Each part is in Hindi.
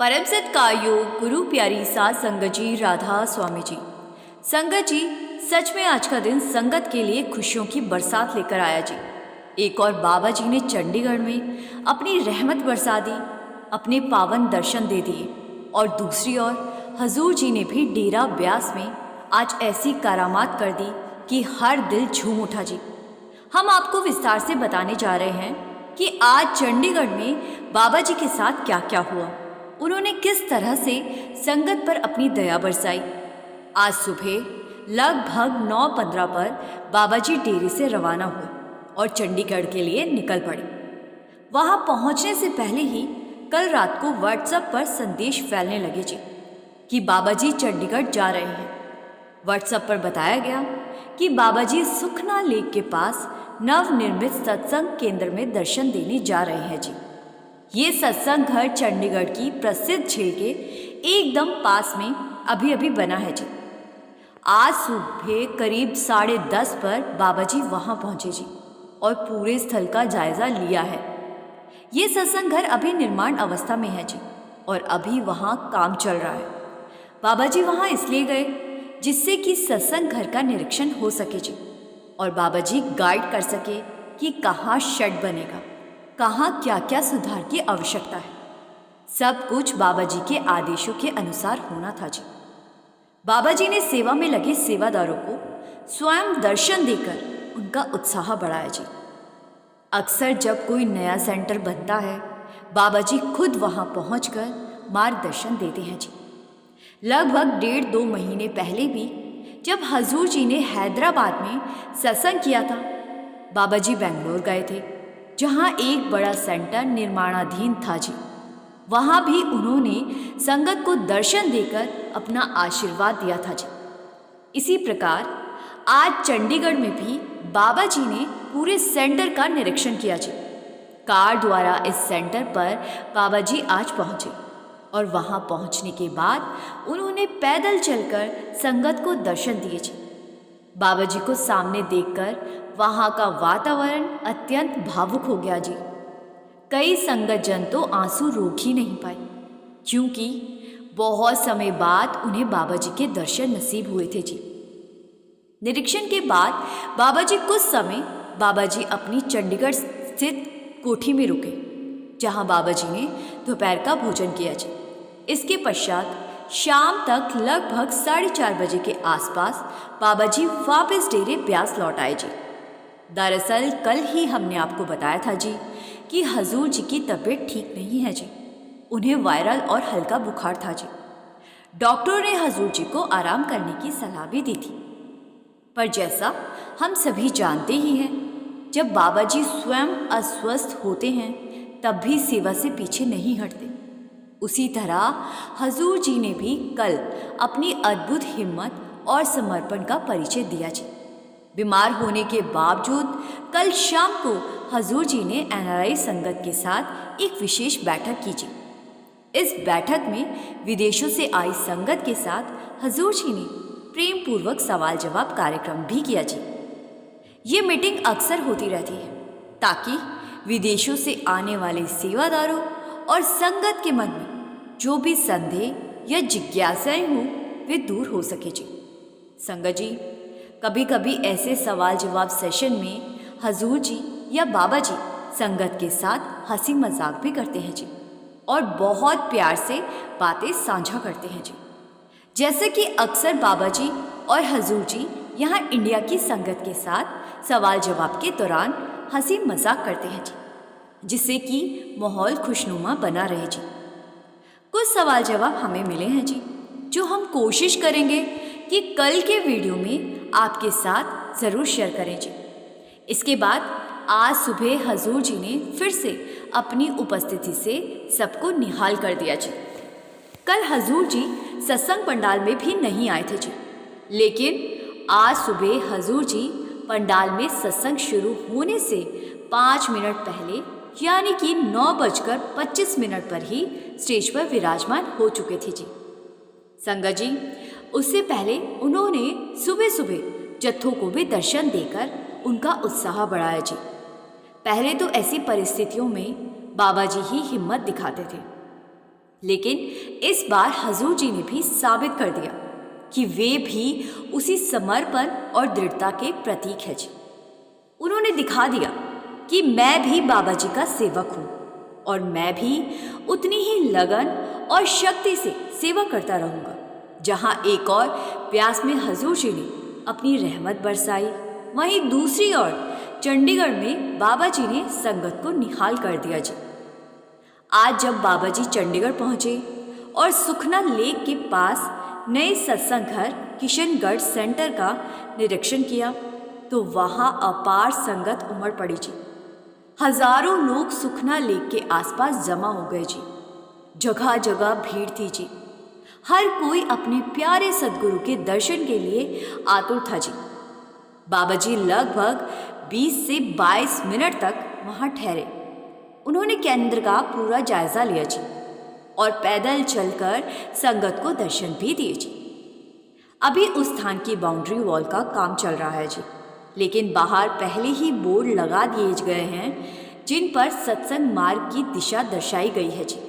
परम सत्कार गुरु प्यारी सात संगत जी, राधा स्वामी जी। संगत जी, सच में आज का दिन संगत के लिए खुशियों की बरसात लेकर आया जी। एक और बाबा जी ने चंडीगढ़ में अपनी रहमत बरसा दी, अपने पावन दर्शन दे दिए, और दूसरी ओर हजूर जी ने भी डेरा ब्यास में आज ऐसी करामात कर दी कि हर दिल झूम उठा जी। हम आपको विस्तार से बताने जा रहे हैं कि आज चंडीगढ़ में बाबा जी के साथ क्या क्या हुआ, उन्होंने किस तरह से संगत पर अपनी दया बरसाई। आज सुबह लगभग 9:15 पर बाबा जी डेरे से रवाना हुए और चंडीगढ़ के लिए निकल पड़े। वहां पहुंचने से पहले ही कल रात को व्हाट्सएप पर संदेश फैलने लगे जी कि बाबा जी चंडीगढ़ जा रहे हैं। व्हाट्सएप पर बताया गया कि बाबा जी सुखना लेक के पास नवनिर्मित सत्संग केंद्र में दर्शन देने जा रहे हैं जी। ये सत्संग घर चंडीगढ़ की प्रसिद्ध झील के एकदम पास में अभी अभी बना है जी। आज सुबह करीब 10:30 पर बाबा जी वहाँ पहुँचे जी और पूरे स्थल का जायजा लिया है। ये सत्संग घर अभी निर्माण अवस्था में है जी और अभी वहाँ काम चल रहा है। बाबा जी वहाँ इसलिए गए जिससे कि सत्संग घर का निरीक्षण हो सके जी और बाबा जी गाइड कर सके कि कहाँ शेड बनेगा, कहाँ क्या क्या सुधार की आवश्यकता है। सब कुछ बाबा जी के आदेशों के अनुसार होना था जी। बाबा जी ने सेवा में लगे सेवादारों को स्वयं दर्शन देकर उनका उत्साह बढ़ाया जी। अक्सर जब कोई नया सेंटर बनता है, बाबा जी खुद वहां पहुंचकर मार्गदर्शन देते हैं जी। लगभग 1.5-2 महीने पहले भी जब हजूर जी ने हैदराबाद में सत्संग किया था, बाबा जी बेंगलोर गए थे जहां एक बड़ा सेंटर निर्माणाधीन था जी। वहां भी उन्होंने संगत को दर्शन देकर अपना आशीर्वाद दिया था जी। इसी प्रकार आज चंडीगढ़ में भी बाबा जी ने पूरे सेंटर का निरीक्षण किया जी। कार द्वारा इस सेंटर पर बाबा जी आज पहुंचे और वहां पहुंचने के बाद उन्होंने पैदल चलकर संगत को दर्शन दिए जी। बाबा जी को सामने देखकर वहां का वातावरण अत्यंत भावुक हो गया जी। कई संगत जन तो आंसू रोक ही नहीं पाए, क्योंकि बहुत समय बाद उन्हें बाबा जी के दर्शन नसीब हुए थे जी। निरीक्षण के बाद बाबा जी कुछ समय बाबा जी अपनी चंडीगढ़ स्थित कोठी में रुके, जहां बाबा जी ने दोपहर का भोजन किया जी। इसके पश्चात शाम तक लगभग 4:30 बजे के आसपास बाबा जी वापस डेरे ब्यास लौट आए जी। दरअसल कल ही हमने आपको बताया था जी कि हजूर जी की तबीयत ठीक नहीं है जी। उन्हें वायरल और हल्का बुखार था जी। डॉक्टरों ने हजूर जी को आराम करने की सलाह भी दी थी, पर जैसा हम सभी जानते ही हैं, जब बाबा जी स्वयं अस्वस्थ होते हैं तब भी सेवा से पीछे नहीं हटते। उसी तरह हजूर जी ने भी कल अपनी अद्भुत हिम्मत और समर्पण का परिचय दिया जी। बीमार होने के बावजूद कल शाम को हजूर जी ने NRI संगत के साथ एक विशेष बैठक की जी। इस बैठक में विदेशों से आई संगत के साथ हजूर जी ने प्रेम पूर्वक सवाल जवाब कार्यक्रम भी किया जी। ये मीटिंग अक्सर होती रहती है ताकि विदेशों से आने वाले सेवादारों और संगत के मन में जो भी संदेह या जिज्ञासाएं हों वे दूर हो सके जी। संगत जी, कभी कभी ऐसे सवाल जवाब सेशन में हजूर जी या बाबा जी संगत के साथ हंसी मजाक भी करते हैं जी और बहुत प्यार से बातें साझा करते हैं जी। जैसे कि अक्सर बाबा जी और हजूर जी यहाँ इंडिया की संगत के साथ सवाल जवाब के दौरान हंसी मजाक करते हैं जी, जिससे कि माहौल खुशनुमा बना रहे जी। कुछ सवाल जवाब हमें मिले हैं जी, जो हम कोशिश करेंगे कि कल के वीडियो में आपके साथ ज़रूर शेयर करें जी। इसके बाद आज सुबह हजूर जी ने फिर से अपनी उपस्थिति से सबको निहाल कर दिया जी। कल हजूर जी सत्संग पंडाल में भी नहीं आए थे जी, लेकिन आज सुबह हजूर जी पंडाल में सत्संग शुरू होने से 5 मिनट पहले यानी कि 9:25 पर ही स्टेज पर विराजमान हो चुके थे जी। संगत जी, उससे पहले उन्होंने सुबह सुबह जत्थों को भी दर्शन देकर उनका उत्साह बढ़ाया जी। पहले तो ऐसी परिस्थितियों में बाबा जी ही हिम्मत दिखाते थे, लेकिन इस बार हजूर जी ने भी साबित कर दिया कि वे भी उसी समर्पण और दृढ़ता के प्रतीक है जी। उन्होंने दिखा दिया कि मैं भी बाबा जी का सेवक हूँ और मैं भी उतनी ही लगन और शक्ति से सेवा करता रहूँगा। जहाँ एक और प्यास में हजूर जी ने अपनी रहमत बरसाई, वहीं दूसरी ओर चंडीगढ़ में बाबा जी ने संगत को निहाल कर दिया जी। आज जब बाबा जी चंडीगढ़ पहुँचे और सुखना लेक के पास नए सत्संग घर किशनगढ़ सेंटर का निरीक्षण किया तो वहाँ अपार संगत उमड़ पड़ी जी। हजारों लोग सुखना लेक के आसपास जमा हो गए जी। जगह जगह भीड़ थी जी। हर कोई अपने प्यारे सद्गुरु के दर्शन के लिए आतुर था जी। बाबा जी लगभग 20 से 22 मिनट तक वहां ठहरे। उन्होंने केंद्र का पूरा जायजा लिया जी और पैदल चलकर संगत को दर्शन भी दिए जी। अभी उस स्थान की बाउंड्री वॉल का काम चल रहा है जी, लेकिन बाहर पहले ही बोर्ड लगा दिए गए हैं जिन पर सत्संग मार्ग की दिशा दर्शाई गई है जी।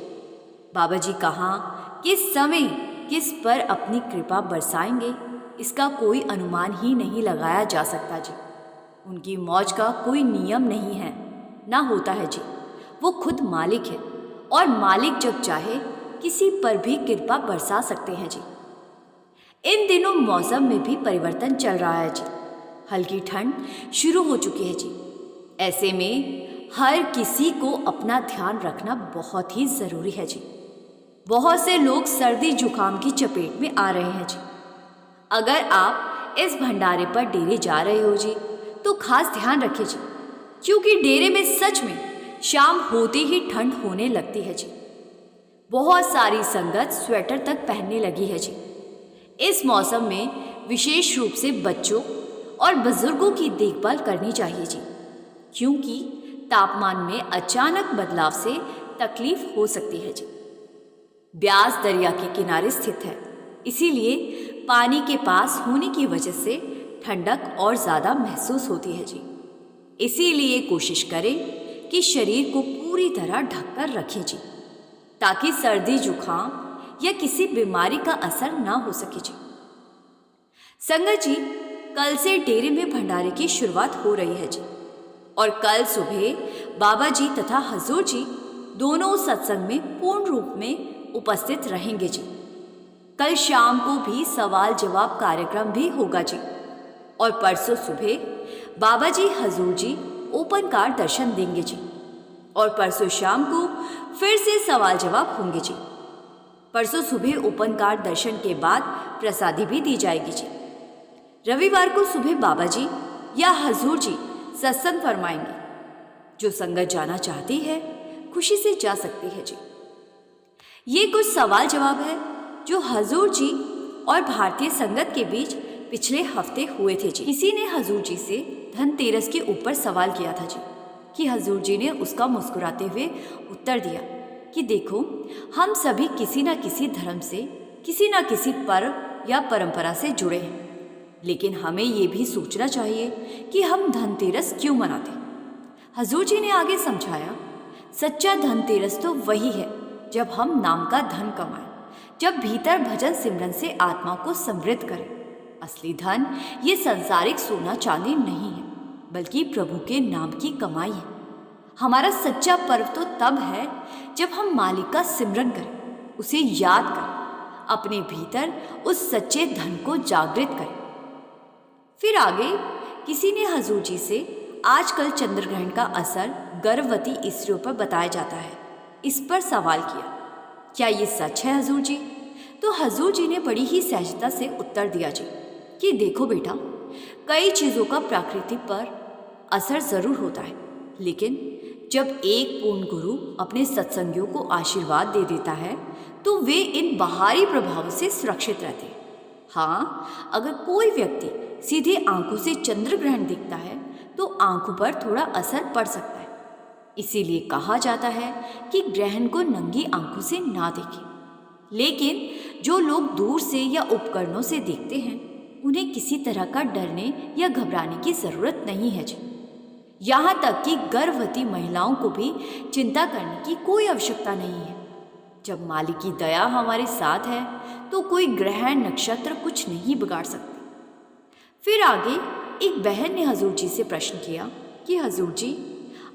बाबा जी कहाँ, किस समय, किस पर अपनी कृपा बरसाएंगे, इसका कोई अनुमान ही नहीं लगाया जा सकता जी। उनकी मौज का कोई नियम नहीं है, ना होता है जी। वो खुद मालिक है और मालिक जब चाहे किसी पर भी कृपा बरसा सकते हैं जी। इन दिनों मौसम में भी परिवर्तन चल रहा है जी। हल्की ठंड शुरू हो चुकी है जी। ऐसे में हर किसी को अपना ध्यान रखना बहुत ही ज़रूरी है जी। बहुत से लोग सर्दी जुकाम की चपेट में आ रहे हैं जी। अगर आप इस भंडारे पर डेरे जा रहे हो जी तो खास ध्यान रखिए जी, क्योंकि डेरे में सच में शाम होते ही ठंड होने लगती है जी। बहुत सारी संगत स्वेटर तक पहनने लगी है जी। इस मौसम में विशेष रूप से बच्चों और बुजुर्गों की देखभाल करनी चाहिए जी, क्योंकि तापमान में अचानक बदलाव से तकलीफ हो सकती है जी। ब्यास दरिया के किनारे स्थित है, इसीलिए पानी के पास होने की वजह से ठंडक और ज़्यादा महसूस होती है जी। इसीलिए कोशिश करें कि शरीर को पूरी तरह ढककर रखें जी, ताकि सर्दी जुकाम या किसी बीमारी का असर ना हो सके जी। संगत जी, कल से डेरे में भंडारे की शुरुआत हो रही है जी और कल सुबह बाबा जी तथा हजूर जी दोनों सत्संग में पूर्ण रूप में उपस्थित रहेंगे जी। कल शाम को भी सवाल जवाब कार्यक्रम भी होगा जी और परसों सुबह बाबा जी हजूर जी ओपन कार दर्शन देंगे जी और परसों शाम को फिर से सवाल जवाब होंगे जी। परसों सुबह ओपन कार दर्शन के बाद प्रसादी भी दी जाएगी जी। रविवार को सुबह बाबा जी या हजूर जी सत्संग फरमाएंगे। जो संगत जाना चाहती है खुशी से जा सकती है जी। ये कुछ सवाल जवाब है जो हजूर जी और भारतीय संगत के बीच पिछले हफ्ते हुए थे जी। किसी ने हजूर जी से धनतेरस के ऊपर सवाल किया था जी कि हजूर जी ने उसका मुस्कुराते हुए उत्तर दिया कि देखो, हम सभी किसी न किसी धर्म से, किसी न किसी पर्व या परंपरा से जुड़े हैं, लेकिन हमें ये भी सोचना चाहिए कि हम धनतेरस क्यों मनाते। हजूर जी ने आगे समझाया, सच्चा धनतेरस तो वही है जब हम नाम का धन कमाएं, जब भीतर भजन सिमरन से आत्मा को समृद्ध करें। असली धन ये सांसारिक सोना चांदी नहीं है, बल्कि प्रभु के नाम की कमाई है। हमारा सच्चा पर्व तो तब है जब हम मालिक का सिमरन करें, उसे याद करें, अपने भीतर उस सच्चे धन को जागृत करें। फिर आगे किसी ने हजूर जी से आजकल चंद्रग्रहण का असर गर्भवती स्त्रियों पर बताया जाता है, इस पर सवाल किया, क्या ये सच है हजूर जी? तो हजूर जी ने बड़ी ही सहजता से उत्तर दिया जी कि देखो बेटा, कई चीज़ों का प्रकृति पर असर ज़रूर होता है, लेकिन जब एक पूर्ण गुरु अपने सत्संगियों को आशीर्वाद दे देता है तो वे इन बाहरी प्रभावों से सुरक्षित रहते हैं। हाँ, अगर कोई व्यक्ति सीधे आंखों से चंद्र ग्रहण दिखता है तो आंखों पर थोड़ा असर पड़ सकता है। इसीलिए कहा जाता है कि ग्रहण को नंगी आंखों से ना देखें। लेकिन जो लोग दूर से या उपकरणों से देखते हैं, उन्हें किसी तरह का डरने या घबराने की ज़रूरत नहीं है जी। यहाँ तक कि गर्भवती महिलाओं को भी चिंता करने की कोई आवश्यकता नहीं है। जब मालिक की दया हमारे साथ है तो कोई ग्रह नक्षत्र कुछ नहीं बिगाड़ सकते। फिर आगे एक बहन ने हजूर जी से प्रश्न किया कि हजूर जी,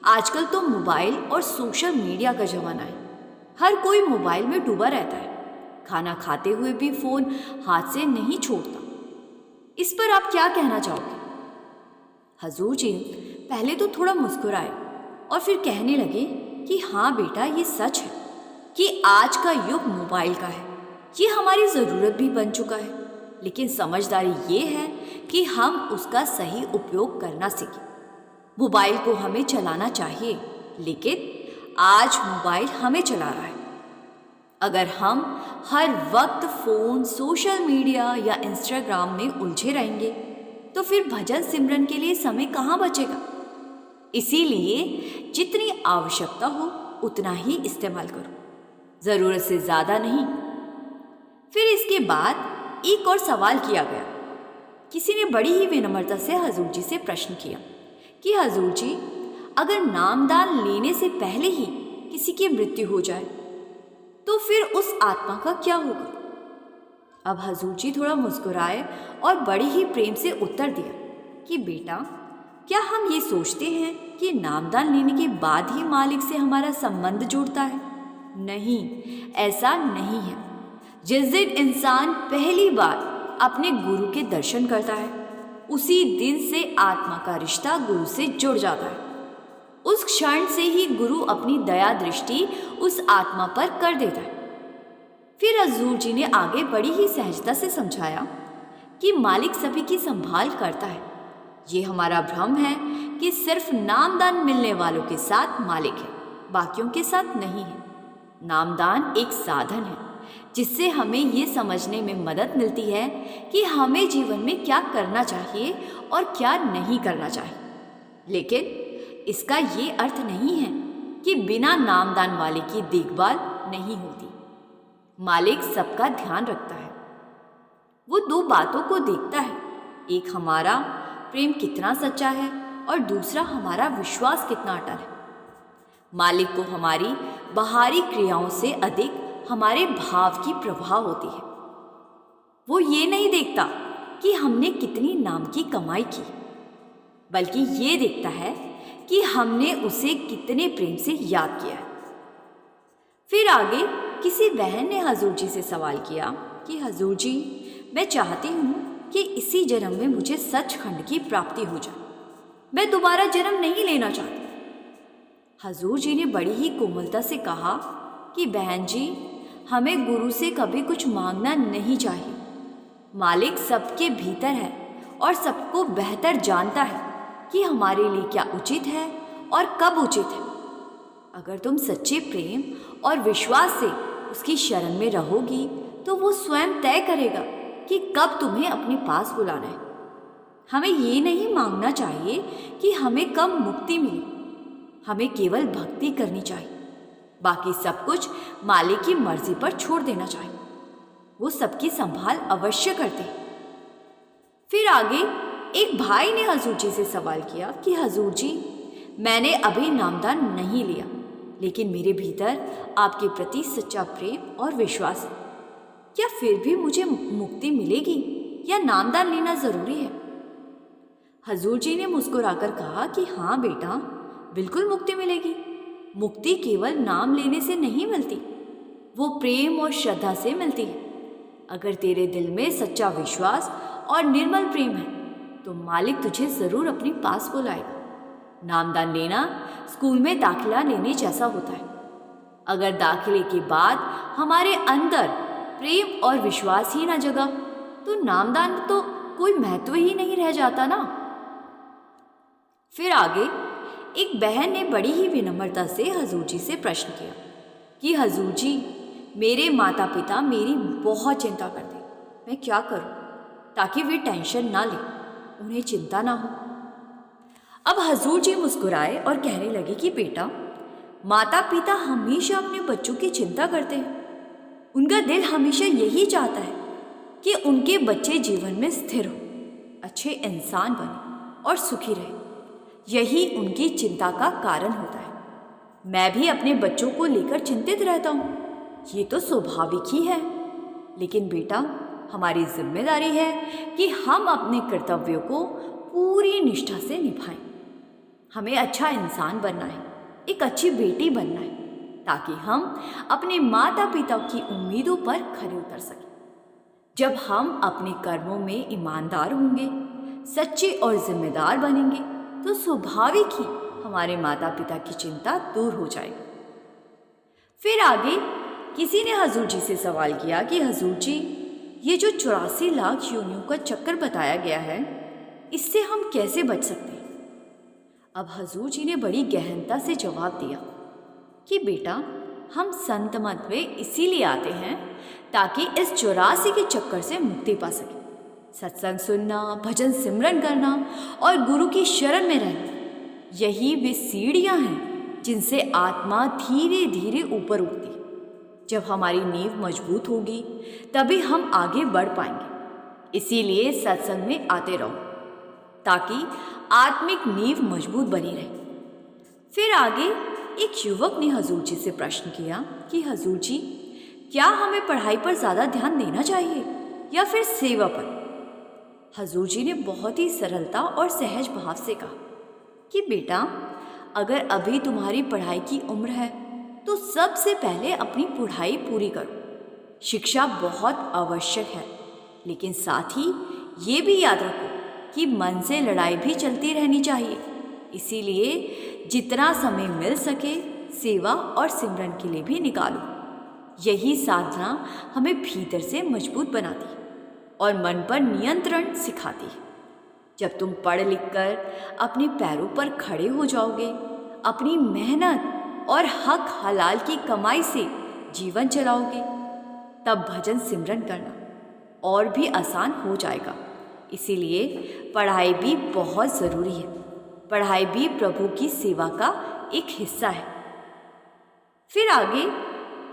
आजकल तो मोबाइल और सोशल मीडिया का ज़माना है। हर कोई मोबाइल में डूबा रहता है, खाना खाते हुए भी फ़ोन हाथ से नहीं छोड़ता। इस पर आप क्या कहना चाहोगे? हजूर जी पहले तो थोड़ा मुस्कुराए और फिर कहने लगे कि हाँ बेटा, ये सच है कि आज का युग मोबाइल का है। ये हमारी ज़रूरत भी बन चुका है, लेकिन समझदारी ये है कि हम उसका सही उपयोग करना सीखें। मोबाइल को हमें चलाना चाहिए, लेकिन आज मोबाइल हमें चला रहा है। अगर हम हर वक्त फ़ोन, सोशल मीडिया या इंस्टाग्राम में उलझे रहेंगे तो फिर भजन सिमरन के लिए समय कहाँ बचेगा। इसीलिए जितनी आवश्यकता हो उतना ही इस्तेमाल करो, ज़रूरत से ज़्यादा नहीं। फिर इसके बाद एक और सवाल किया गया। किसी ने बड़ी ही विनम्रता से हजूर जी से प्रश्न किया कि हजूर जी, अगर नामदान लेने से पहले ही किसी की मृत्यु हो जाए तो फिर उस आत्मा का क्या होगा? अब हजूर जी थोड़ा मुस्कुराए और बड़े ही प्रेम से उत्तर दिया कि बेटा, क्या हम ये सोचते हैं कि नामदान लेने के बाद ही मालिक से हमारा संबंध जुड़ता है? नहीं, ऐसा नहीं है। जिस दिन इंसान पहली बार अपने गुरु के दर्शन करता है, उसी दिन से आत्मा का रिश्ता गुरु से जुड़ जाता है। उस क्षण से ही गुरु अपनी दया दृष्टि उस आत्मा पर कर देता है। फिर हजूर जी ने आगे बड़ी ही सहजता से समझाया कि मालिक सभी की संभाल करता है। ये हमारा भ्रम है कि सिर्फ नामदान मिलने वालों के साथ मालिक है, बाकियों के साथ नहीं है। नामदान एक साधन है जिससे हमें ये समझने में मदद मिलती है कि हमें जीवन में क्या करना चाहिए और क्या नहीं करना चाहिए। लेकिन इसका ये अर्थ नहीं है कि बिना नामदान वाले की देखभाल नहीं होती। मालिक सबका ध्यान रखता है। वो दो बातों को देखता है, एक हमारा प्रेम कितना सच्चा है और दूसरा हमारा विश्वास कितना अटल है। मालिक को हमारी बाहरी क्रियाओं से अधिक हमारे भाव की प्रभाव होती है। वो ये नहीं देखता कि हमने कितनी नाम की कमाई की, बल्कि ये देखता है कि हमने उसे कितने प्रेम से याद किया है। फिर आगे किसी बहन ने हजूर जी से सवाल किया कि हजूर जी, मैं चाहती हूँ कि इसी जन्म में मुझे सचखंड की प्राप्ति हो जाए। मैं दोबारा जन्म नहीं लेना चाहती। हजूर जी ने बड़ी ही कोमलता से कहा कि बहन जी, हमें गुरु से कभी कुछ मांगना नहीं चाहिए। मालिक सबके भीतर है और सबको बेहतर जानता है कि हमारे लिए क्या उचित है और कब उचित है। अगर तुम सच्चे प्रेम और विश्वास से उसकी शरण में रहोगी तो वो स्वयं तय करेगा कि कब तुम्हें अपने पास बुलाना है। हमें ये नहीं मांगना चाहिए कि हमें कब मुक्ति मिले। हमें केवल भक्ति करनी चाहिए। बाकी सब कुछ मालिक की मर्जी पर छोड़ देना चाहिए। वो सबकी संभाल अवश्य करते हैं। फिर आगे एक भाई ने हजूर जी से सवाल किया कि हजूर जी, मैंने अभी नामदान नहीं लिया, लेकिन मेरे भीतर आपके प्रति सच्चा प्रेम और विश्वास है। क्या फिर भी मुझे मुक्ति मिलेगी या नामदान लेना जरूरी है? हजूर जी ने मुस्कुराकर कहा कि हाँ बेटा, बिल्कुल मुक्ति मिलेगी। मुक्ति केवल नाम लेने से नहीं मिलती, वो प्रेम और श्रद्धा से मिलती है। अगर तेरे दिल में सच्चा विश्वास और निर्मल प्रेम है तो मालिक तुझे ज़रूर अपने पास बुलाएगा। नामदान लेना स्कूल में दाखिला लेने जैसा होता है। अगर दाखिले के बाद हमारे अंदर प्रेम और विश्वास ही ना जगा तो नामदान तो कोई महत्व ही नहीं रह जाता ना। फिर आगे एक बहन ने बड़ी ही विनम्रता से हजूर जी से प्रश्न किया कि हजूर जी, मेरे माता पिता मेरी बहुत चिंता करते, मैं क्या करूं ताकि वे टेंशन ना लें, उन्हें चिंता ना हो। अब हजूर जी मुस्कुराए और कहने लगे कि बेटा, माता पिता हमेशा अपने बच्चों की चिंता करते हैं। उनका दिल हमेशा यही चाहता है कि उनके बच्चे जीवन में स्थिर हो, अच्छे इंसान बने और सुखी रहे। यही उनकी चिंता का कारण होता है। मैं भी अपने बच्चों को लेकर चिंतित रहता हूँ। ये तो स्वाभाविक ही है, लेकिन बेटा हमारी जिम्मेदारी है कि हम अपने कर्तव्यों को पूरी निष्ठा से निभाएं। हमें अच्छा इंसान बनना है, एक अच्छी बेटी बनना है, ताकि हम अपने माता पिता की उम्मीदों पर खरे उतर सकें। जब हम अपने कर्मों में ईमानदार होंगे, सच्चे और जिम्मेदार बनेंगे, तो स्वाभाविक ही हमारे माता पिता की चिंता दूर हो जाएगी। फिर आगे किसी ने हजूर जी से सवाल किया कि हजूर जी, ये जो 84 लाख योनियों का चक्कर बताया गया है, इससे हम कैसे बच सकते हैं? अब हजूर जी ने बड़ी गहनता से जवाब दिया कि बेटा, हम संत मत में इसीलिए आते हैं ताकि इस 84 के चक्कर से मुक्ति पा सके। सत्संग सुनना, भजन सिमरन करना और गुरु की शरण में रहना, यही वे सीढ़ियां हैं जिनसे आत्मा धीरे धीरे ऊपर उठती। जब हमारी नींव मजबूत होगी तभी हम आगे बढ़ पाएंगे। इसीलिए सत्संग में आते रहो ताकि आत्मिक नींव मजबूत बनी रहे। फिर आगे एक युवक ने हजूर जी से प्रश्न किया कि हजूर जी, क्या हमें पढ़ाई पर ज़्यादा ध्यान देना चाहिए या फिर सेवा पर? हजूर जी ने बहुत ही सरलता और सहज भाव से कहा कि बेटा, अगर अभी तुम्हारी पढ़ाई की उम्र है तो सबसे पहले अपनी पढ़ाई पूरी करो। शिक्षा बहुत आवश्यक है, लेकिन साथ ही ये भी याद रखो कि मन से लड़ाई भी चलती रहनी चाहिए। इसीलिए जितना समय मिल सके सेवा और सिमरन के लिए भी निकालो। यही साधना हमें भीतर से मजबूत बनाती है और मन पर नियंत्रण सिखाती है। जब तुम पढ़ लिख कर अपने पैरों पर खड़े हो जाओगे, अपनी मेहनत और हक हलाल की कमाई से जीवन चलाओगे, तब भजन सिमरन करना और भी आसान हो जाएगा। इसीलिए पढ़ाई भी बहुत ज़रूरी है। पढ़ाई भी प्रभु की सेवा का एक हिस्सा है। फिर आगे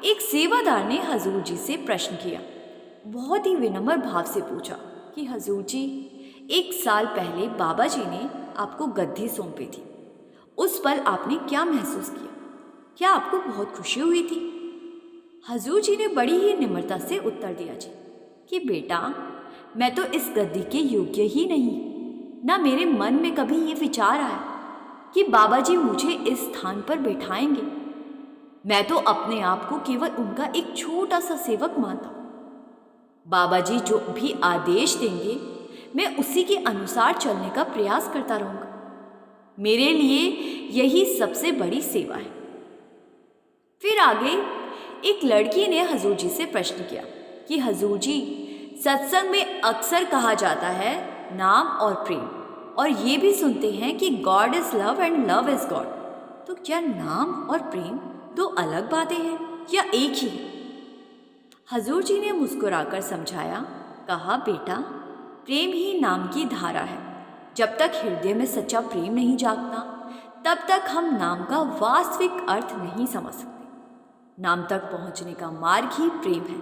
एक सेवादार ने हजूर जी से प्रश्न किया, बहुत ही विनम्र भाव से पूछा कि हजूर जी, 1 साल पहले बाबा जी ने आपको गद्दी सौंपी थी, उस पल आपने क्या महसूस किया? क्या आपको बहुत खुशी हुई थी? हजूर जी ने बड़ी ही निम्रता से उत्तर दिया जी कि बेटा, मैं तो इस गद्दी के योग्य ही नहीं। ना मेरे मन में कभी ये विचार आया कि बाबा जी मुझे इस स्थान पर बैठाएंगे। मैं तो अपने आप को केवल उनका एक छोटा सा सेवक मानता हूँ। बाबा जी जो भी आदेश देंगे मैं उसी के अनुसार चलने का प्रयास करता रहूँगा। मेरे लिए यही सबसे बड़ी सेवा है। फिर आगे एक लड़की ने हजूर जी से प्रश्न किया कि हजूर जी, सत्संग में अक्सर कहा जाता है नाम और प्रेम, और ये भी सुनते हैं कि God is love and love is God. तो क्या नाम और प्रेम दो अलग बातें हैं या एक ही है? हजूर जी ने मुस्कुराकर समझाया, कहा बेटा, प्रेम ही नाम की धारा है। जब तक हृदय में सच्चा प्रेम नहीं जागता तब तक हम नाम का वास्तविक अर्थ नहीं समझ सकते। नाम तक पहुंचने का मार्ग ही प्रेम है।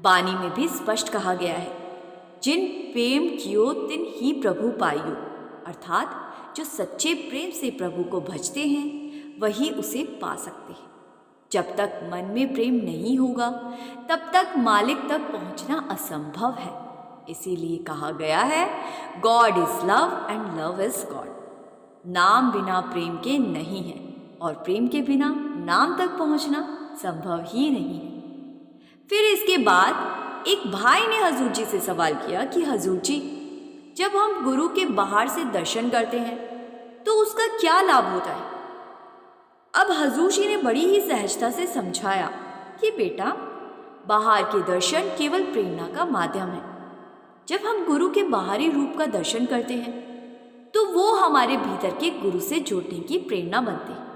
बानी में भी स्पष्ट कहा गया है, जिन प्रेम कियो तिन ही प्रभु पाइयो, अर्थात जो सच्चे प्रेम से प्रभु को भजते हैं वही उसे पा सकते हैं। जब तक मन में प्रेम नहीं होगा तब तक मालिक तक पहुंचना असंभव है। इसीलिए कहा गया है, God is love and love is God. नाम बिना प्रेम के नहीं है और प्रेम के बिना नाम तक पहुंचना संभव ही नहीं है। फिर इसके बाद एक भाई ने हजूर जी से सवाल किया कि हजूर जी, जब हम गुरु के बाहर से दर्शन करते हैं तो उसका क्या लाभ होता है? अब हजूर जी ने बड़ी ही सहजता से समझाया कि बेटा, बाहर के दर्शन केवल प्रेरणा का माध्यम है। जब हम गुरु के बाहरी रूप का दर्शन करते हैं तो वो हमारे भीतर के गुरु से जुड़ने की प्रेरणा बनते हैं।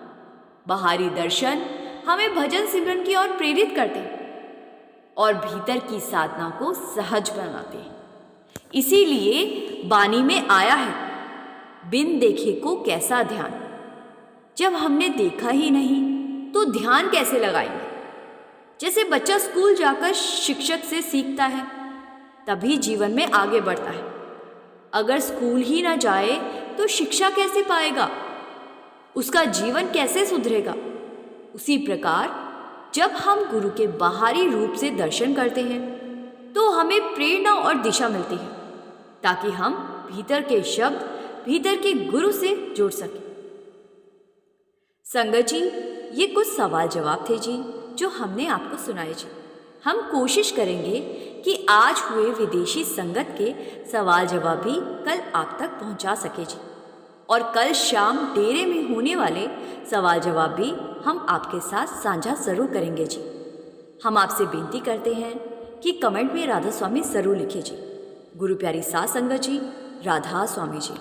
बाहरी दर्शन हमें भजन सिमरन की ओर प्रेरित करते हैं और भीतर की साधना को सहज बनाते हैं। इसीलिए बानी में आया है, बिन देखे को कैसा ध्यान। जब हमने देखा ही नहीं तो ध्यान कैसे लगाएंगे? जैसे बच्चा स्कूल जाकर शिक्षक से सीखता है तभी जीवन में आगे बढ़ता है। अगर स्कूल ही ना जाए तो शिक्षा कैसे पाएगा? उसका जीवन कैसे सुधरेगा? उसी प्रकार जब हम गुरु के बाहरी रूप से दर्शन करते हैं तो हमें प्रेरणा और दिशा मिलती है, ताकि हम भीतर के शब्द, भीतर के गुरु से जुड़ सकें। संगत जी, ये कुछ सवाल जवाब थे जी जो हमने आपको सुनाए जी। हम कोशिश करेंगे कि आज हुए विदेशी संगत के सवाल जवाब भी कल आप तक पहुंचा सके जी, और कल शाम डेरे में होने वाले सवाल जवाब भी हम आपके साथ साझा ज़रूर करेंगे जी। हम आपसे बेनती करते हैं कि कमेंट में राधा स्वामी ज़रूर लिखिए जी। गुरु प्यारी साध संगत जी, राधा स्वामी जी।